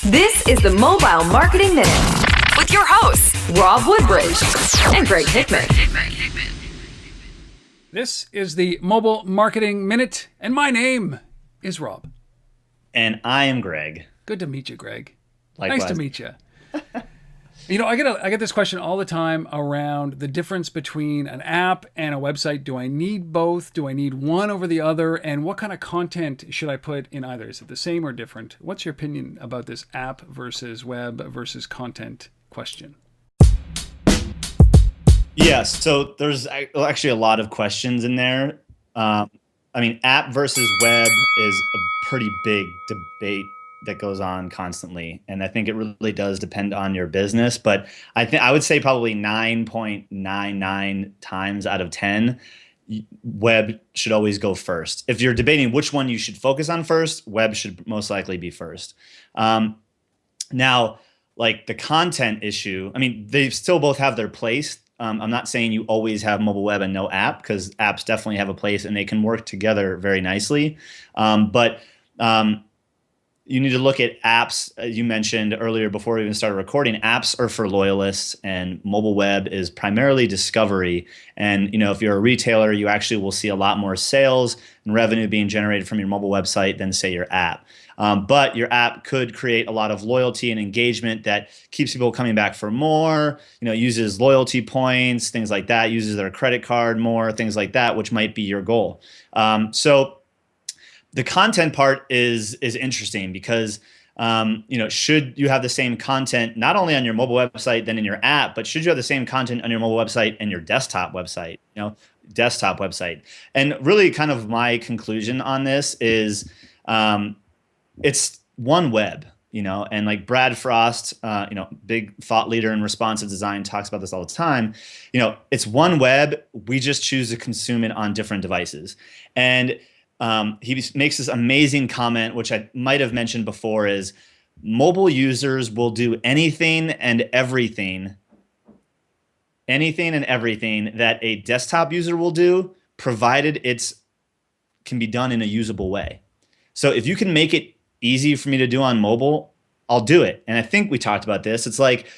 This is the Mobile Marketing Minute with your hosts, Rob Woodbridge and Greg Hickman. This is the Mobile Marketing Minute, and my name is Rob. And I am Greg. Good to meet you, Greg. Likewise. Nice to meet you. I get this question all the time around the difference between an app and a website. Do I need both? Do I need one over the other? And what kind of content should I put in either? Is it the same or different? What's your opinion about this app versus web versus content question? Yes, so there's actually a lot of questions in there. App versus web is a pretty big debate that goes on constantly, and I think it really does depend on your business. But I would say probably 9.99 times out of 10, web should always go first. If you're debating which one you should focus on first, web should most likely be first. Now, like the content issue, they still both have their place. I'm not saying you always have mobile web and no app, because apps definitely have a place and they can work together very nicely. But you need to look at apps. You mentioned earlier before we even started recording, apps are for loyalists and mobile web is primarily discovery. And if you're a retailer, you actually will see a lot more sales and revenue being generated from your mobile website than say your app. But your app could create a lot of loyalty and engagement that keeps people coming back for more, uses loyalty points, things like that, uses their credit card more, things like that, which might be your goal. So the content part is interesting because, should you have the same content not only on your mobile website than in your app, but should you have the same content on your mobile website and your desktop website, And really kind of my conclusion on this is it's one web, and like Brad Frost, big thought leader in responsive design, talks about this all the time. It's one web. We just choose to consume it on different devices. And he makes this amazing comment, which I might have mentioned before, is mobile users will do anything and everything that a desktop user will do, provided it's can be done in a usable way. So if you can make it easy for me to do on mobile, I'll do it. And I think we talked about this. It's like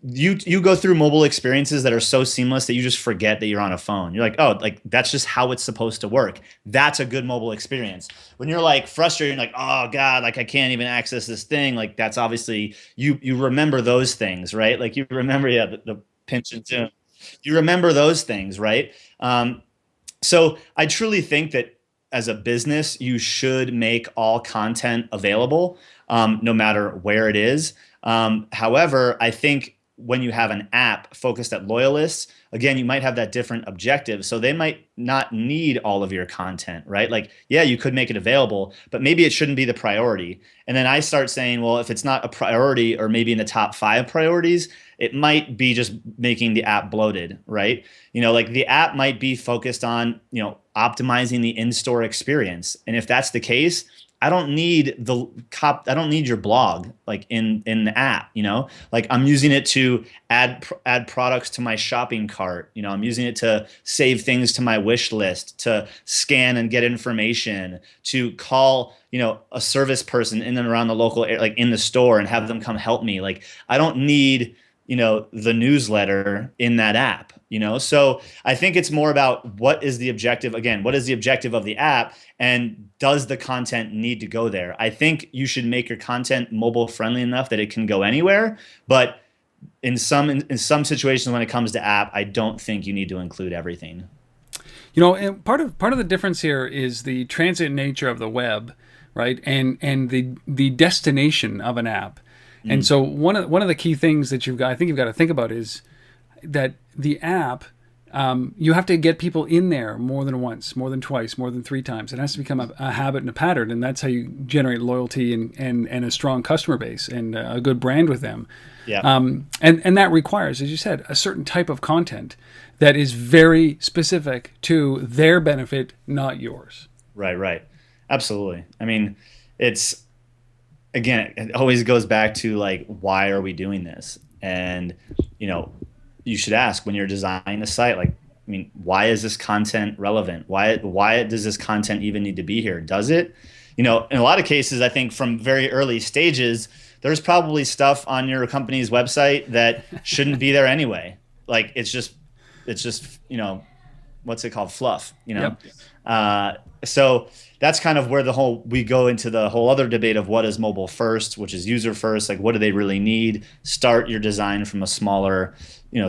you go through mobile experiences that are so seamless that you just forget that you're on a phone. You're like, oh, like that's just how it's supposed to work. That's a good mobile experience. When you're like frustrated, you're like, oh God, like I can't even access this thing. Like that's obviously you remember those things, right? Like you remember, the pinch and zoom. You remember those things, right? So I truly think that as a business, you should make all content available, no matter where it is. However, I think when you have an app focused at loyalists, again, you might have that different objective. So they might not need all of your content, right? Like, yeah, you could make it available, but maybe it shouldn't be the priority. And then I start saying, well, if it's not a priority or maybe in the top 5 priorities, it might be just making the app bloated, right? Like the app might be focused on, optimizing the in-store experience. And if that's the case, I don't need your blog like in the app, like I'm using it to add products to my shopping cart. I'm using it to save things to my wish list, to scan and get information, to call, a service person in and around the local area, like in the store, and have them come help me. Like I don't need, the newsletter in that app, So I think it's more about what is the objective? Again, what is the objective of the app, and does the content need to go there? I think you should make your content mobile friendly enough that it can go anywhere. But in some situations when it comes to app, I don't think you need to include everything. And part of the difference here is the transit nature of the web, right? And the destination of an app. And so one of the key things that you've got to think about is that the app, you have to get people in there more than once, more than twice, more than 3 times. It has to become a habit and a pattern, and that's how you generate loyalty and a strong customer base and a good brand with them. Yeah. And that requires, as you said, a certain type of content that is very specific to their benefit, not yours. Right. Absolutely. It always goes back to like, why are we doing this? And, you should ask when you're designing a site, like, why is this content relevant? Why does this content even need to be here? Does it? in a lot of cases, I think from very early stages, there's probably stuff on your company's website that shouldn't be there anyway. Like it's just, what's it called? Fluff, Yep. So that's kind of where we go into the whole other debate of what is mobile first, which is user first. Like, what do they really need? Start your design from a smaller,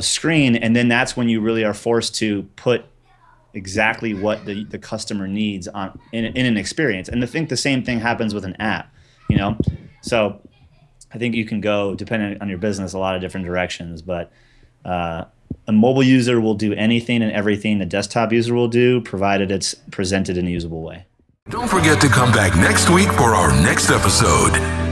screen. And then that's when you really are forced to put exactly what the customer needs in an experience. And I think the same thing happens with an app, So I think you can go, depending on your business, a lot of different directions. But a mobile user will do anything and everything the desktop user will do, provided it's presented in a usable way. Don't forget to come back next week for our next episode.